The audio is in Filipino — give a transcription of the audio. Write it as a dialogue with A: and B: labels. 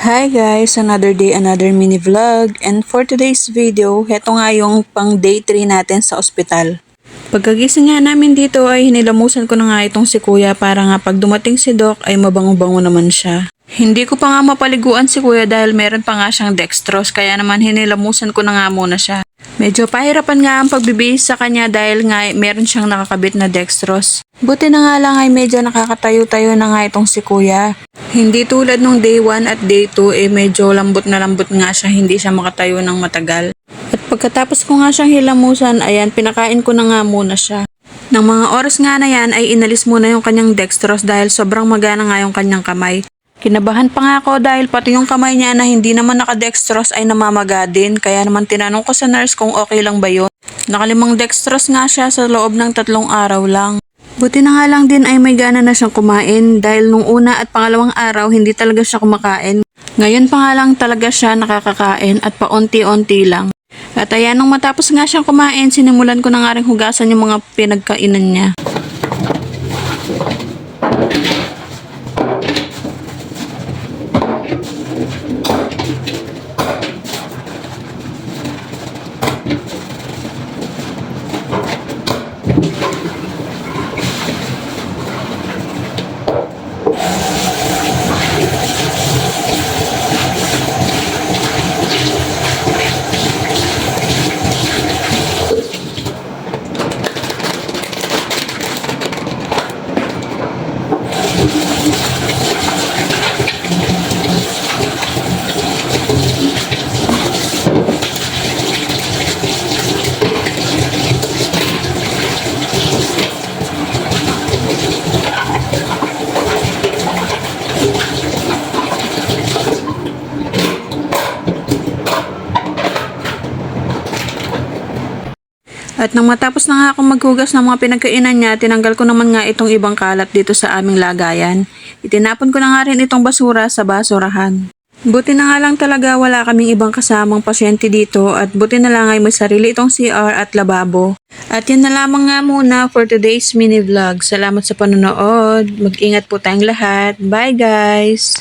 A: Hi guys! Another day, another mini vlog. And for today's video, heto nga yung pang day 3 natin sa ospital. Pagkagising nga namin dito ay hinilamusan ko na nga itong si kuya para nga pag dumating si doc ay mabango-bango naman siya. Hindi ko pa nga mapaliguan si kuya dahil meron pa nga siyang dextrose kaya naman hinilamusan ko na nga muna siya. Medyo pahirapan nga ang pagbibihis sa kanya dahil nga meron siyang nakakabit na dextrose. Buti na nga lang ay medyo nakakatayo-tayo na nga itong si kuya. Hindi tulad nung day 1 at day 2 medyo lambot na lambot nga siya, hindi siya makatayo ng matagal. At pagkatapos ko nga siyang hilamusan, ayan, pinakain ko na nga muna siya. Nang mga oras nga na yan ay inalis muna yung kanyang dextrose dahil sobrang magana nga yung kanyang kamay. Kinabahan pa nga ako dahil pati yung kamay niya na hindi naman naka-dextrose ay namamaga din. Kaya naman tinanong ko sa nurse kung okay lang ba yun. Nakalimang dextrose nga siya sa loob ng 3 araw lang. Buti na nga lang din ay may gana na siyang kumain dahil nung una at pangalawang araw hindi talaga siya kumakain. Ngayon pa nga lang talaga siya nakakakain at paunti-unti lang. At ayan, nung matapos nga siyang kumain, sinimulan ko na nga rin hugasan yung mga pinagkainan niya. At nang matapos na nga akong maghugas ng mga pinagkainan niya, tinanggal ko naman nga itong ibang kalat dito sa aming lagayan. Itinapon ko na nga rin itong basura sa basurahan. Buti na nga lang talaga wala kaming ibang kasamang pasyente dito at buti na lang ay may sarili itong CR at lababo. At yan na lamang nga muna for today's mini vlog. Salamat sa panonood. Mag-ingat po tayong lahat. Bye guys!